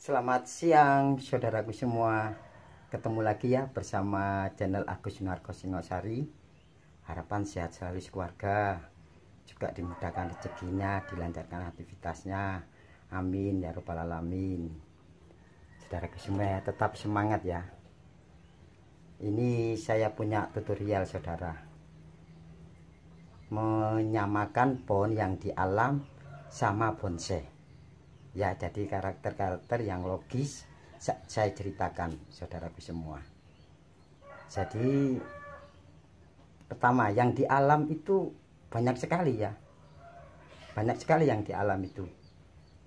Selamat siang saudaraku semua. Ketemu lagi ya bersama channel Agus Sunarko Singosari. Harapan sehat selalu keluarga, juga dimudahkan rezekinya, dilancarkan aktivitasnya. Amin ya robbal alamin. Saudaraku semua tetap semangat ya. Ini saya punya tutorial saudara, menyamakan pohon yang di alam sama bonsai. Ya, jadi karakter-karakter yang logis saya ceritakan saudaraku semua. Jadi pertama, yang di alam itu banyak sekali ya. Banyak sekali yang di alam itu.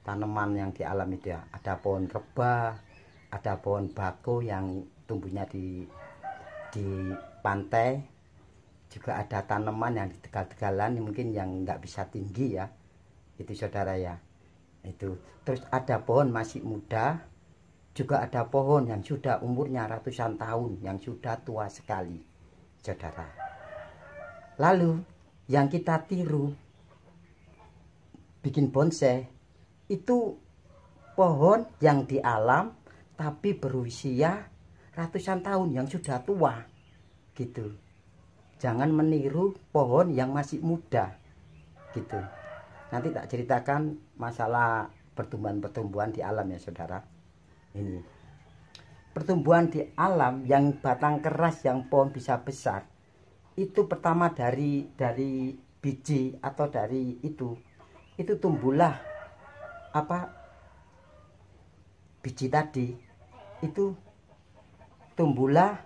Tanaman yang di alam itu ya. Ada pohon rebah, ada pohon bako yang tumbuhnya di pantai. Juga ada tanaman yang di tegal-tegalan mungkin yang nggak bisa tinggi ya. Itu saudara ya. Itu terus ada pohon masih muda, juga ada pohon yang sudah umurnya ratusan tahun, yang sudah tua sekali saudara. Lalu yang kita tiru bikin bonsai itu pohon yang di alam tapi berusia ratusan tahun, yang sudah tua gitu. Jangan meniru pohon yang masih muda gitu. Nanti tak ceritakan masalah pertumbuhan-pertumbuhan di alam ya saudara. Ini pertumbuhan di alam yang batang keras, yang pohon bisa besar. Itu pertama dari biji atau dari itu tumbuhlah biji tadi. Itu tumbuhlah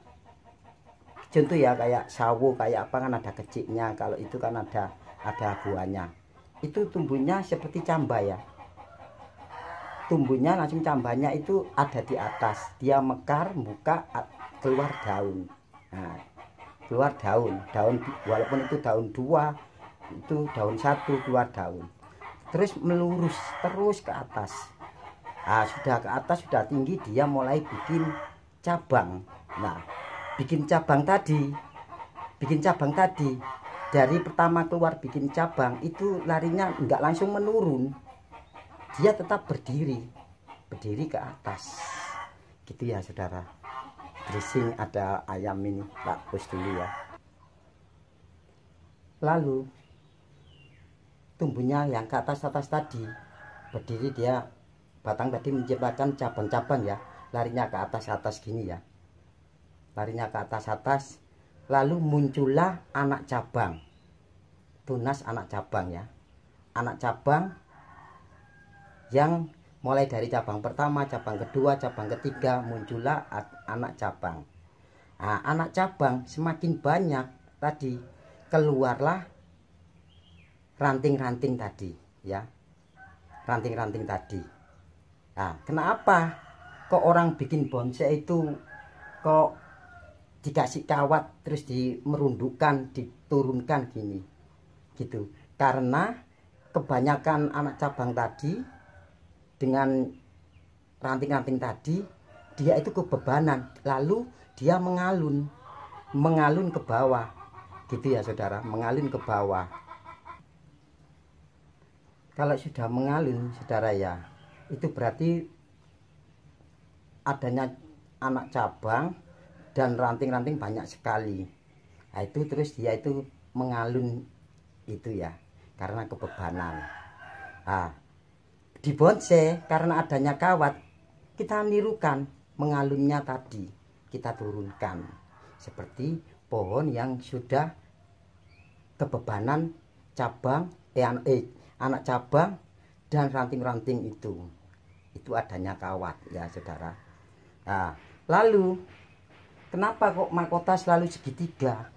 contoh ya, kayak sawo, kayak apa kan ada keciknya. Kalau itu kan ada buahnya. Itu tumbuhnya seperti camba ya, tumbuhnya langsung cambanya itu ada di atas, dia mekar, buka, keluar daun. Nah, keluar daun walaupun itu daun 2, itu daun 1 keluar daun, terus melurus terus ke atas. Nah, sudah ke atas, sudah tinggi, dia mulai bikin cabang. Nah, bikin cabang tadi dari pertama keluar bikin cabang itu larinya enggak langsung menurun, dia tetap berdiri ke atas gitu ya saudara. Dressing ada ayam ini, tak push dulu ya. Lalu tumbuhnya yang ke atas tadi berdiri, dia batang tadi menciptakan cabang-cabang ya, larinya ke atas gini ya, larinya ke atas. Lalu muncullah anak cabang, tunas anak cabang ya. Anak cabang yang mulai dari cabang pertama, cabang kedua, cabang ketiga, muncullah anak cabang. Nah, anak cabang semakin banyak tadi, keluarlah ranting-ranting tadi ya. Ranting-ranting tadi. Nah, kenapa kok orang bikin bonsai itu kok dikasih kawat terus merundukkan, diturunkan gini gitu? Karena kebanyakan anak cabang tadi dengan ranting-ranting tadi, dia itu kebebanan, lalu dia mengalun ke bawah gitu ya saudara, mengalun ke bawah. Kalau sudah mengalun saudara ya, itu berarti adanya anak cabang dan ranting-ranting banyak sekali. Nah, itu terus dia itu mengalun itu ya, karena kebebanan. Nah, di bonsai karena adanya kawat, kita nirukan mengalunnya tadi, kita turunkan seperti pohon yang sudah kebebanan cabang, anak cabang dan ranting-ranting itu adanya kawat ya saudara. Nah, lalu kenapa kok mahkota selalu segitiga?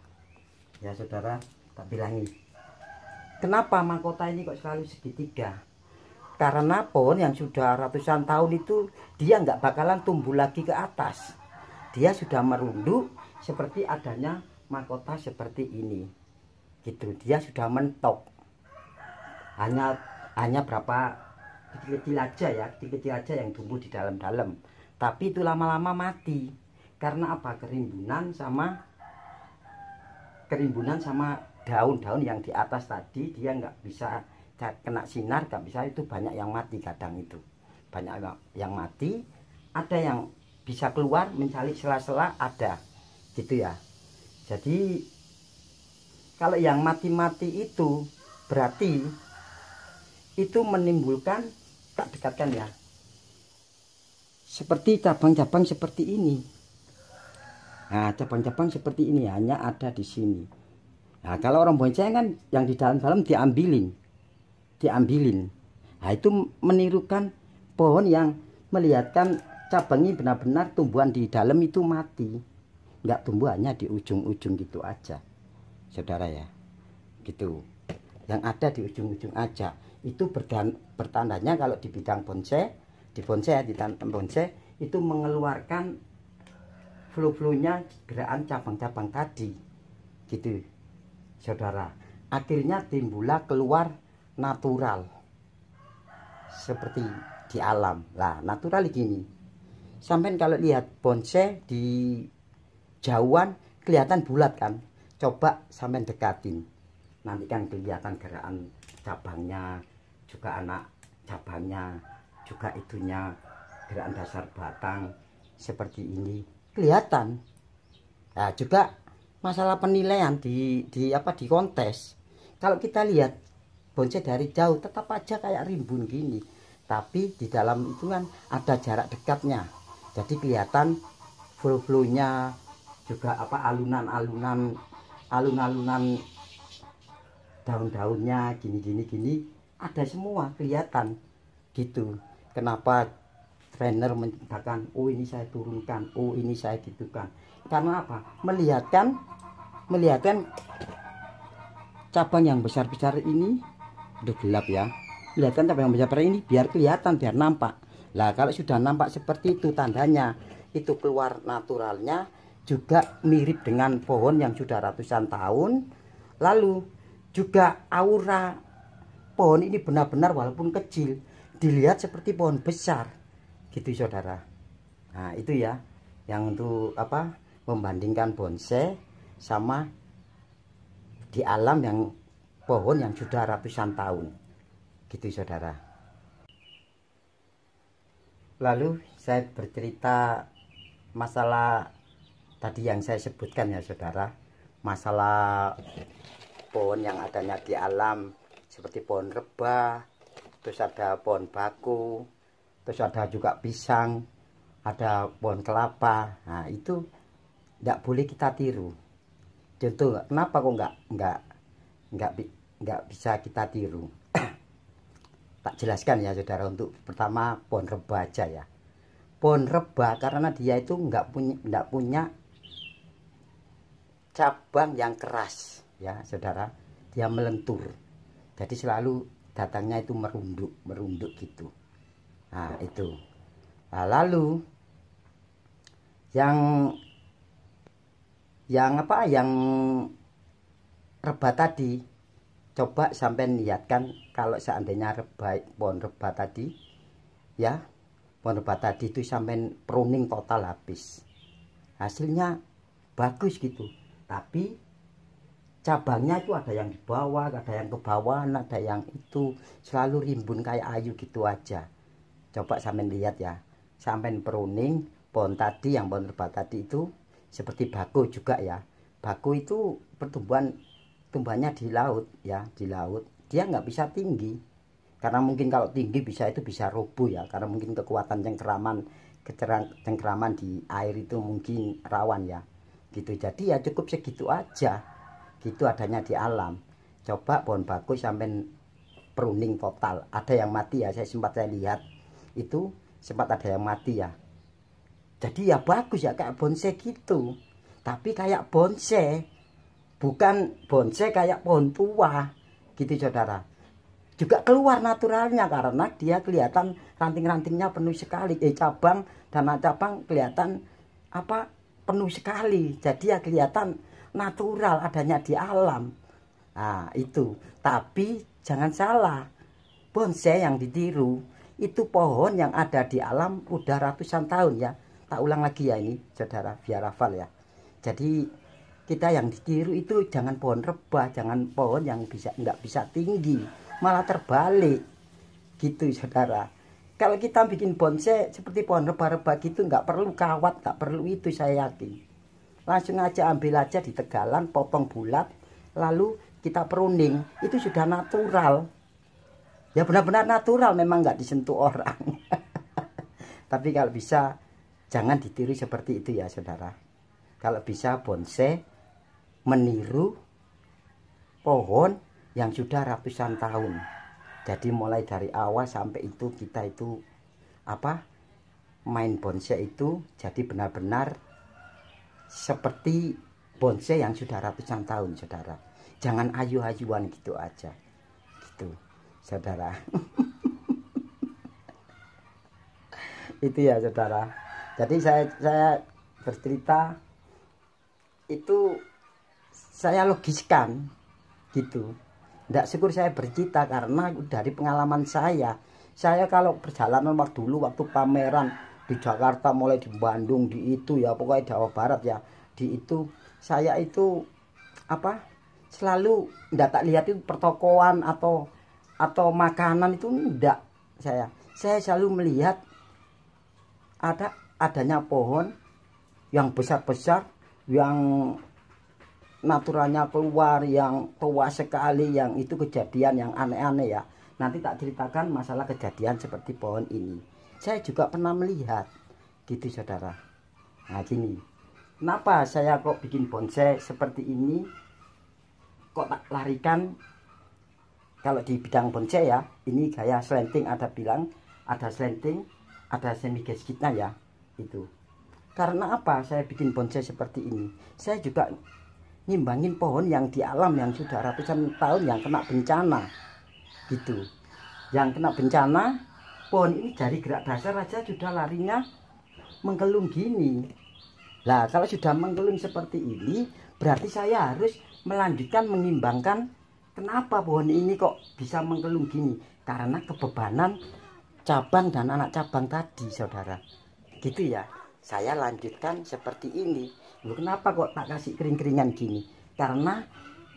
Ya saudara, tak bilangi. Kenapa mahkota ini kok selalu segitiga? Karena pohon yang sudah ratusan tahun itu dia nggak bakalan tumbuh lagi ke atas. Dia sudah merunduk seperti adanya mahkota seperti ini. Gitu, dia sudah mentok. Hanya berapa kecil-kecil aja yang tumbuh di dalam-dalam. Tapi itu lama-lama mati. Karena apa? Kerimbunan sama daun-daun yang di atas tadi, dia nggak bisa kena sinar, nggak bisa, itu banyak yang mati kadang itu. banyak yang mati, ada yang bisa keluar mencari sela-sela, ada gitu ya. Jadi kalau yang mati-mati itu berarti itu menimbulkan, tak dekatkan ya, seperti cabang-cabang seperti ini. Nah, cabang-cabang seperti ini hanya ada di sini. Nah, kalau orang bonceng kan yang di dalam-dalam diambilin. Nah, itu menirukan pohon yang melihatkan cabangnya benar-benar tumbuhan di dalam itu mati. Enggak tumbuh, hanya di ujung-ujung gitu aja. Saudara ya. Gitu. Yang ada di ujung-ujung aja. Itu bertandanya kalau di bidang bonsai, di tanam bonsai itu mengeluarkan flow-flownya gerakan cabang-cabang tadi gitu saudara. Akhirnya timbullah keluar natural seperti di alam. Lah natural gini, sampai kalau lihat bonsai di jauhan kelihatan bulat kan, coba sampai dekatin, nanti kan kelihatan gerakan cabangnya, juga anak cabangnya, juga itunya gerakan dasar batang seperti ini kelihatan. Nah, juga masalah penilaian di kontes. Kalau kita lihat bonsai dari jauh tetap aja kayak rimbun gini. Tapi di dalam itu kan ada jarak dekatnya. Jadi kelihatan flow-flownya, juga alunan-alunan daun-daunnya gini ada semua kelihatan gitu. Kenapa trainer menciptakan, oh ini saya turunkan, oh ini saya gitukan, karena apa? Melihatkan cabang yang besar-besar ini, udah gelap ya, melihatkan cabang yang besar ini biar kelihatan, biar nampak. Lah kalau sudah nampak seperti itu, tandanya itu keluar naturalnya, juga mirip dengan pohon yang sudah ratusan tahun. Lalu juga aura pohon ini benar-benar walaupun kecil dilihat seperti pohon besar gitu saudara. Nah itu ya yang untuk membandingkan bonsai sama di alam yang pohon yang sudah ratusan tahun gitu saudara. Lalu saya bercerita masalah tadi yang saya sebutkan ya saudara, masalah pohon yang adanya di alam seperti pohon rebah, terus ada pohon baku, terus ada juga pisang, ada pohon kelapa. Nah itu tidak boleh kita tiru. Contoh, kenapa kok nggak bisa kita tiru? Tak jelaskan ya saudara. Untuk pertama pohon rebah aja ya. Pohon rebah karena dia itu nggak punya cabang yang keras ya saudara. Dia melentur. Jadi selalu datangnya itu merunduk gitu. Nah itu. Nah, lalu yang rebah tadi, coba sampai lihatkan kalau seandainya pohon rebah tadi ya, pohon rebah tadi itu sampai pruning total habis, hasilnya bagus gitu, tapi cabangnya itu ada yang di bawah, ada yang ke bawah, ada yang itu selalu rimbun kayak ayu gitu aja. Coba sampai lihat ya, sampai pruning pohon tadi, yang pohon rebah tadi itu seperti bako juga ya. Bako itu tumbuhannya di laut ya, di laut. Dia nggak bisa tinggi. Karena mungkin kalau tinggi itu bisa roboh ya, karena mungkin kekuatan cengkeraman di air itu mungkin rawan ya. Gitu. Jadi ya cukup segitu aja. Gitu adanya di alam. Coba pohon bako sampai pruning total. Ada yang mati ya, saya lihat. Itu sempat ada yang mati ya. Jadi ya bagus ya kayak bonsai gitu. Tapi kayak bonsai, bukan bonsai kayak pohon tua gitu saudara. Juga keluar naturalnya karena dia kelihatan ranting-rantingnya penuh sekali. Cabang dan cabang kelihatan penuh sekali. Jadi ya kelihatan natural adanya di alam. Nah itu. Tapi jangan salah, bonsai yang ditiru itu pohon yang ada di alam udah ratusan tahun ya. Tak ulang lagi ya ini saudara, biar hafal ya. Jadi kita yang ditiru itu jangan pohon rebah, jangan pohon yang nggak bisa tinggi, malah terbalik gitu saudara. Kalau kita bikin bonsai seperti pohon reba-reba gitu, nggak perlu kawat, nggak perlu itu, saya yakin. Langsung aja ambil aja di tegalan, potong bulat, lalu kita pruning, itu sudah natural. Ya benar-benar natural, memang nggak disentuh orang. Tapi kalau bisa, jangan ditiru seperti itu ya saudara. Kalau bisa bonsai meniru pohon yang sudah ratusan tahun. Jadi mulai dari awal sampai itu kita itu main bonsai itu jadi benar-benar seperti bonsai yang sudah ratusan tahun, saudara. Jangan ayu-ayuan gitu aja, gitu, saudara. Itu ya saudara. Jadi saya bercerita itu saya logiskan gitu. Tidak syukur saya bercerita karena dari pengalaman saya kalau perjalanan waktu pameran di Jakarta, mulai di Bandung, di itu ya pokoknya Jawa Barat ya, di itu saya itu selalu tidak tak lihat itu pertokoan atau makanan itu enggak. Saya selalu melihat adanya pohon yang besar-besar, yang naturalnya keluar, yang tua sekali, yang itu kejadian yang aneh-aneh ya. Nanti tak ceritakan masalah kejadian seperti pohon ini. Saya juga pernah melihat gitu saudara. Nah gini, kenapa saya kok bikin bonsai seperti ini, kok tak larikan. Kalau di bidang bonsai ya, ini gaya slanting, ada slanting, ada semi gasketnya ya, itu. Karena apa saya bikin bonsai seperti ini? Saya juga ngimbangin pohon yang di alam yang sudah ratusan tahun yang kena bencana gitu. Yang kena bencana, pohon ini dari gerak dasar aja sudah larinya menggelung gini. Nah kalau sudah menggelung seperti ini, berarti saya harus melanjutkan mengimbangkan. Kenapa pohon ini kok bisa menggelung gini? Karena kebebanan cabang dan anak cabang tadi saudara. Gitu ya, saya lanjutkan seperti ini. Loh, kenapa kok tak kasih kering-keringan gini? Karena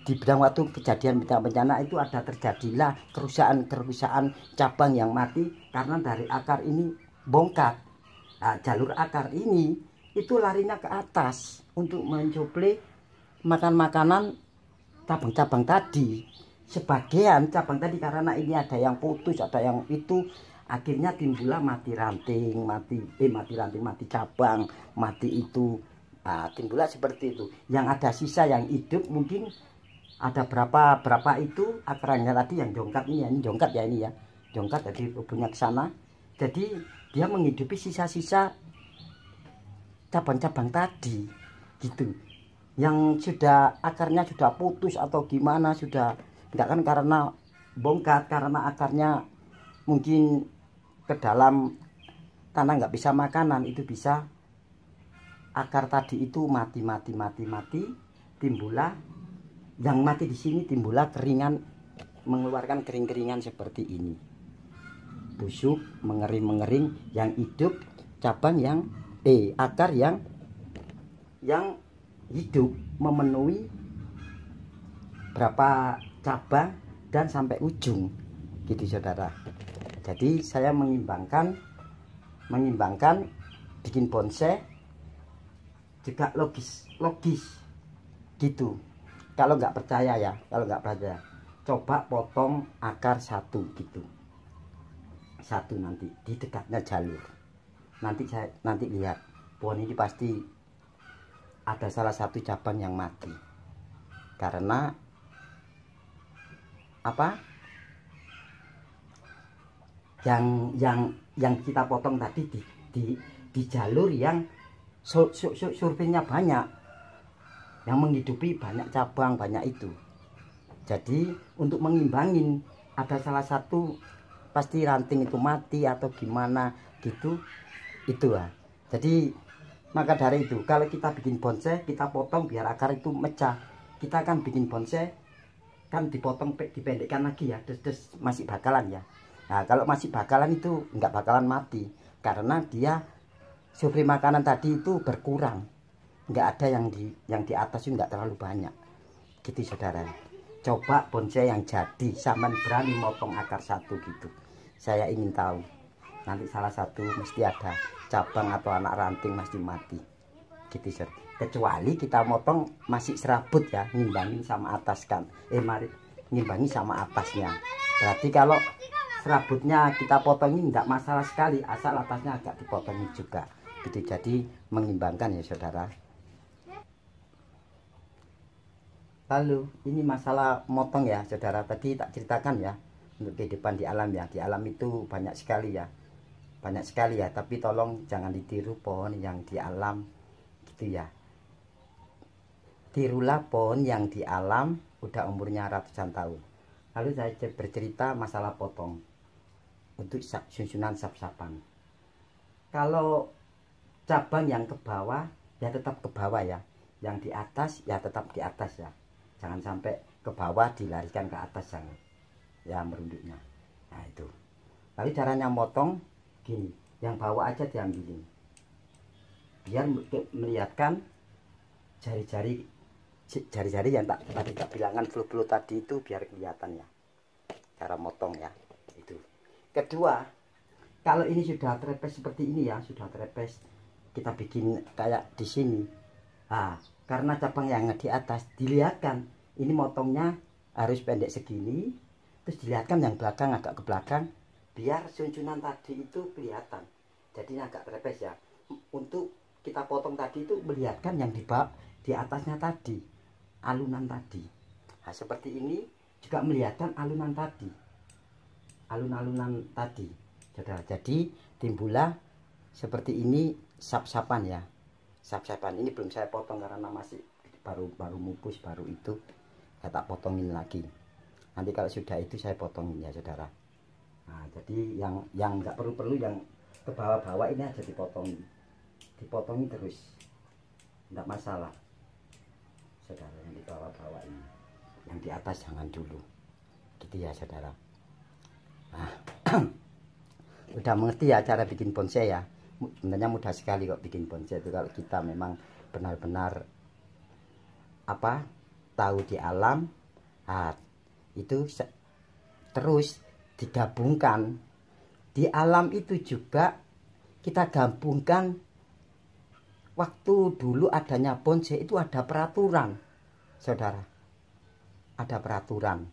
di bidang waktu kejadian bencana itu ada terjadilah kerusakan cabang yang mati karena dari akar ini bongkar. Nah, jalur akar ini itu larinya ke atas untuk mencuplai makanan cabang-cabang tadi. Sebagian cabang tadi karena ini ada yang putus, ada yang itu, akhirnya timbullah mati cabang, mati itu. Nah, timbullah seperti itu. Yang ada sisa yang hidup mungkin ada berapa itu akarnya tadi yang jongkat ini ya, ini jongkat ya, ini ya. Jongkat jadi punya ke sana. Jadi dia menghidupi sisa-sisa cabang-cabang tadi gitu. Yang sudah akarnya sudah putus atau gimana, sudah enggak kan karena bongkar, karena akarnya mungkin ke dalam tanah nggak bisa makanan, itu bisa akar tadi itu mati, timbullah yang mati di sini, timbullah keringan, mengeluarkan kering-keringan seperti ini, busuk, mengering, yang hidup cabang yang akar yang hidup memenuhi berapa cabang dan sampai ujung gitu saudara. Jadi saya mengimbangkan bikin bonsai juga logis gitu. Kalau nggak percaya ya, coba potong akar satu gitu, satu nanti di dekatnya jalur. Nanti lihat pohon ini pasti ada salah satu cabang yang mati karena yang kita potong tadi di jalur yang surveinya banyak, yang menghidupi banyak cabang, banyak itu. Jadi untuk mengimbangin, ada salah satu pasti ranting itu mati atau gimana gitu, itu lah. Jadi maka dari itu kalau kita bikin bonsai, kita potong biar akar itu mecah. Kita akan bikin bonsai kan dipotong, dipendekkan lagi ya, des masih bakalan ya. Nah kalau masih bakalan itu nggak bakalan mati karena dia suplai makanan tadi itu berkurang, nggak ada yang di atas itu nggak terlalu banyak gitu saudara. Coba bonsai yang jadi, sampean berani motong akar satu gitu, saya ingin tahu. nanti salah satu mesti ada cabang atau anak ranting mesti mati gitu, Sir. Kecuali kita motong masih serabut ya, ngimbangin sama atas kan, mari ngimbangi sama atasnya. Berarti kalau serabutnya kita potongin enggak masalah sekali, asal atasnya agak dipotongin juga gitu. Jadi mengimbangkan ya saudara. Lalu ini masalah motong ya saudara, tadi tak ceritakan ya untuk kehidupan di alam ya. Di alam itu banyak sekali ya, banyak sekali ya, tapi tolong jangan ditiru pohon yang di alam gitu ya. Tirulah pohon yang di alam udah umurnya ratusan tahun. Lalu saya bercerita masalah potong untuk susunan sap-sapan. Kalau cabang yang ke bawah ya tetap ke bawah ya, yang di atas ya tetap di atas ya, jangan sampai ke bawah dilarikan ke atas, jangan ya merunduknya. Nah itu. Lalu caranya motong gini, yang bawah aja diambilin biar melihatkan jari-jari yang tadi tak bilangan flu-flu tadi itu biar kelihatan ya cara motong ya itu. Kedua, kalau ini sudah trepes seperti ini ya, sudah trepes, kita bikin kayak di sini. Nah, karena cabang yang di atas dilihatkan ini motongnya harus pendek segini, terus dilihatkan yang belakang agak ke belakang biar suncunan tadi itu kelihatan. Jadi agak trepes ya. Untuk kita potong tadi itu melihatkan yang di atasnya tadi, alunan tadi. Nah, seperti ini juga melihatkan alunan tadi, alun-alunan tadi, saudara. Jadi timbullah seperti ini sap-sapan ya. Sap-sapan ini belum saya potong karena masih baru mupus, baru itu saya tak potongin lagi. Nanti kalau sudah itu saya potongin ya saudara. Nah, jadi yang nggak perlu yang ke bawah-bawah ini aja dipotongin terus, nggak masalah saudara. Yang di bawah-bawah ini, yang di atas jangan dulu gitu ya saudara. Nah, udah mengerti ya cara bikin bonsai ya. Sebenarnya mudah sekali kok bikin bonsai itu kalau kita memang benar-benar tahu di alam. Nah, itu terus digabungkan di alam itu juga kita gabungkan. Waktu dulu adanya bonsai itu ada peraturan saudara, ada peraturan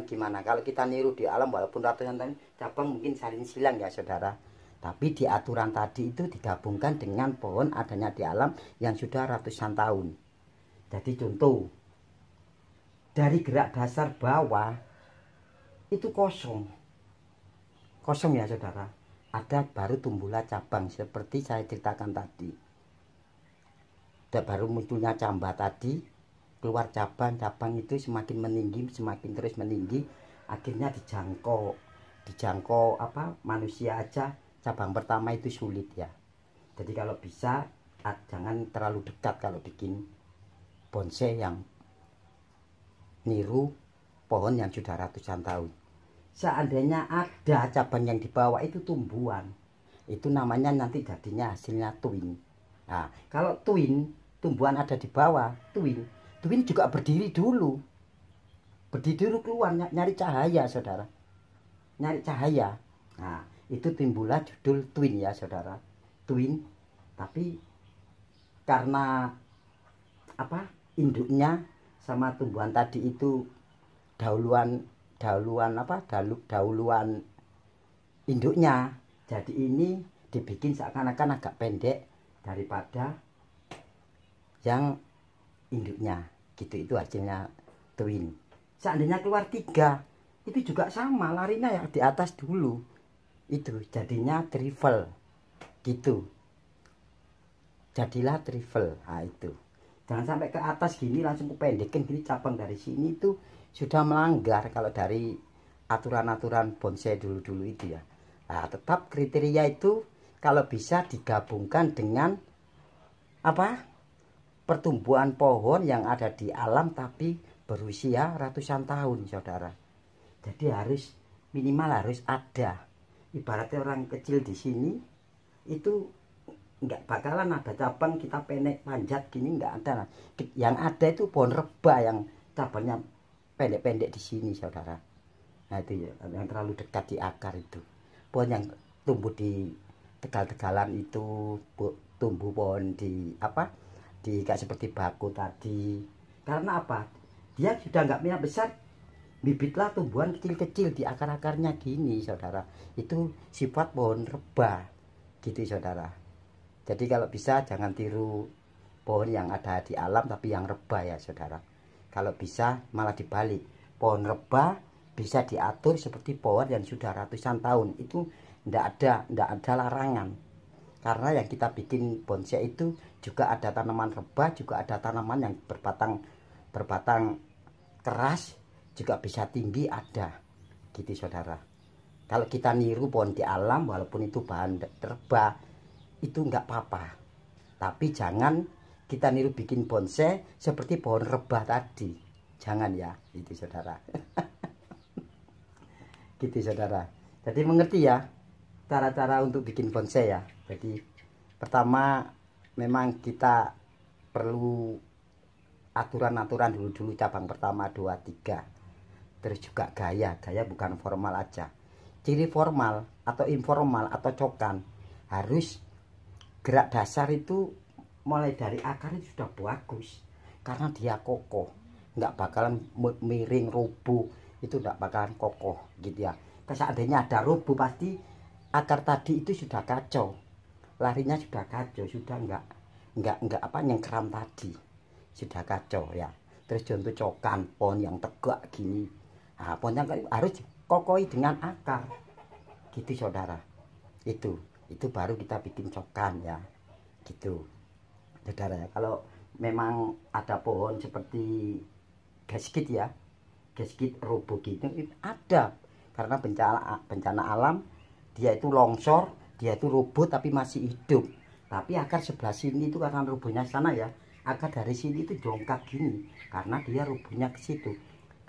gimana kalau kita niru di alam, walaupun ratusan tahun cabang mungkin saling silang ya saudara, tapi di aturan tadi itu digabungkan dengan pohon adanya di alam yang sudah ratusan tahun. Jadi contoh, dari gerak dasar bawah itu kosong ya saudara, ada baru tumbuhlah cabang seperti saya ceritakan tadi. Ada baru munculnya cambah tadi, keluar cabang itu semakin meninggi, semakin terus meninggi, akhirnya dijangkau manusia aja. Cabang pertama itu sulit ya. Jadi kalau bisa jangan terlalu dekat kalau bikin bonsai yang niru pohon yang sudah ratusan tahun. Seandainya ada cabang yang di bawah itu tumbuhan, itu namanya nanti jadinya hasilnya twin. Nah, kalau twin, tumbuhan ada di bawah, twin juga berdiri dulu keluar nyari cahaya saudara, nyari cahaya. Nah, itu timbullah judul twin ya saudara, twin. Tapi karena induknya sama tumbuhan tadi itu dahuluan induknya, jadi ini dibikin seakan-akan agak pendek daripada yang induknya gitu. Itu hasilnya twin. Seandainya keluar 3 itu juga sama, larinya ya di atas dulu, itu jadinya triple gitu, jadilah triple. Nah itu jangan sampai ke atas gini langsung kependekin gini, cabang dari sini itu sudah melanggar kalau dari aturan-aturan bonsai dulu-dulu itu ya. Nah, tetap kriteria itu kalau bisa digabungkan dengan pertumbuhan pohon yang ada di alam tapi berusia ratusan tahun saudara. Jadi minimal harus ada. Ibaratnya orang kecil di sini itu nggak bakalan ada cabang kita pendek panjat gini, nggak ada. Yang ada itu pohon reba yang cabangnya pendek-pendek di sini saudara. Nah itu ya, yang terlalu dekat di akar itu. pohon yang tumbuh di tegal-tegalan itu, tumbuh pohon di apa, di kayak seperti bako tadi. Karena apa, dia sudah nggak punya besar, bibitlah tumbuhan kecil-kecil di akar-akarnya gini saudara. Itu sifat pohon rebah gitu saudara. Jadi kalau bisa jangan tiru pohon yang ada di alam tapi yang rebah ya saudara. Kalau bisa malah dibalik, pohon rebah bisa diatur seperti pohon yang sudah ratusan tahun. Itu ndak ada larangan. Karena yang kita bikin bonsai itu juga ada tanaman rebah, juga ada tanaman yang berbatang keras, juga bisa tinggi ada gitu saudara. Kalau kita niru pohon di alam walaupun itu bahan rebah itu nggak apa-apa, tapi jangan kita niru bikin bonsai seperti pohon rebah tadi, jangan ya itu saudara. Gitu saudara. Jadi mengerti ya cara-cara untuk bikin bonsai ya. Jadi pertama memang kita perlu aturan-aturan dulu cabang pertama 2 3. Terus juga gaya bukan formal aja. Ciri formal atau informal atau cokan harus gerak dasar itu mulai dari akar itu sudah bagus karena dia kokoh, nggak bakalan miring rubuh, itu nggak bakalan kokoh gitu ya. Seandainya ada rubuh pasti akar tadi itu sudah kacau, larinya sudah kacau, sudah nggak apa nyengkeram tadi, sudah kacau ya. Terus contoh cokan pohon yang tegak gini, nah, pohonnya harus kokoi dengan akar gitu saudara. Itu baru kita bikin cokan ya gitu saudara ya. Kalau memang ada pohon seperti gasket ya, gasket roboh gitu ada, karena bencana alam dia itu longsor, dia itu roboh tapi masih hidup. Tapi akar sebelah sini itu karena robohnya sana ya, akar dari sini itu jongkak gini karena dia robohnya ke situ.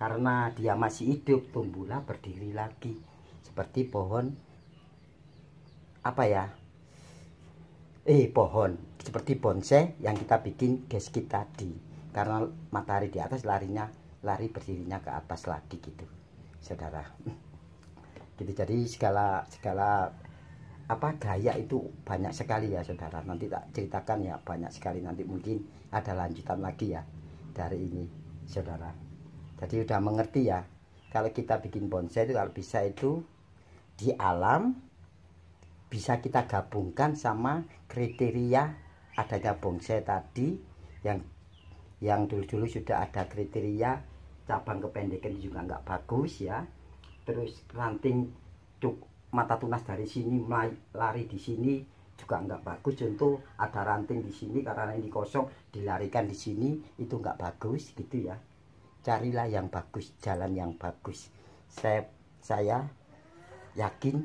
Karena dia masih hidup, tumbuhlah berdiri lagi seperti pohon apa ya, pohon seperti bonsai yang kita bikin gasket tadi. Karena matahari di atas lari berdirinya ke atas lagi gitu saudara. Gitu. Jadi segala apa gaya itu banyak sekali ya saudara. Nanti tak ceritakan ya, banyak sekali, nanti mungkin ada lanjutan lagi ya dari ini saudara. Jadi udah mengerti ya, kalau kita bikin bonsai itu kalau bisa itu di alam bisa kita gabungkan sama kriteria adanya bonsai tadi yang dulu sudah ada kriteria cabang kependekan juga nggak bagus ya. Terus ranting mata tunas dari sini lari di sini juga nggak bagus. Contoh ada ranting di sini karena ini kosong dilarikan di sini, itu nggak bagus gitu ya. Carilah yang bagus, jalan yang bagus. Saya yakin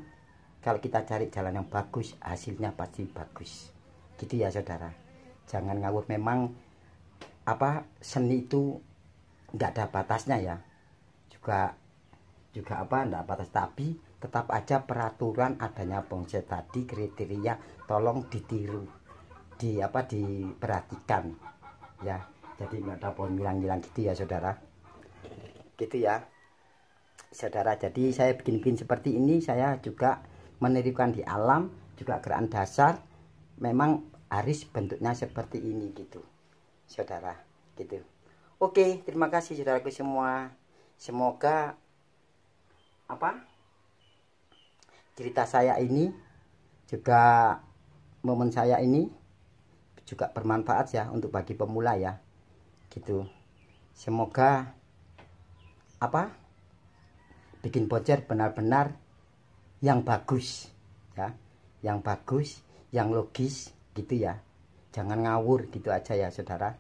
kalau kita cari jalan yang bagus hasilnya pasti bagus gitu ya saudara. Jangan ngawur, memang apa seni itu nggak ada batasnya ya, juga apa nggak batas, tapi tetap aja peraturan adanya bonsai tadi kriteria tolong ditiru, diperhatikan ya. Jadi nggak ada pohon ngilang-ngilang gitu ya saudara, gitu ya saudara. Jadi saya bikin seperti ini, saya juga menirukan di alam, juga gerakan dasar memang harus bentuknya seperti ini gitu saudara gitu. Oke, terima kasih saudaraku semua. Semoga apa cerita saya ini juga, momen saya ini juga bermanfaat ya untuk bagi pemula ya gitu. Semoga apa bikin bonsai benar-benar yang bagus ya, yang bagus, yang logis gitu ya, jangan ngawur gitu aja ya saudara.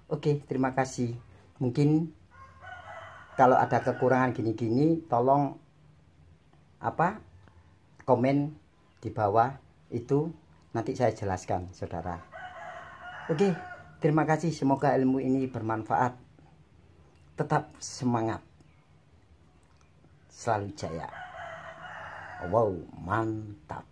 Oke, terima kasih. Mungkin kalau ada kekurangan gini-gini tolong apa komen di bawah, itu nanti saya jelaskan saudara. Oke, terima kasih, semoga ilmu ini bermanfaat. Tetap semangat, selalu jaya. Wow, mantap.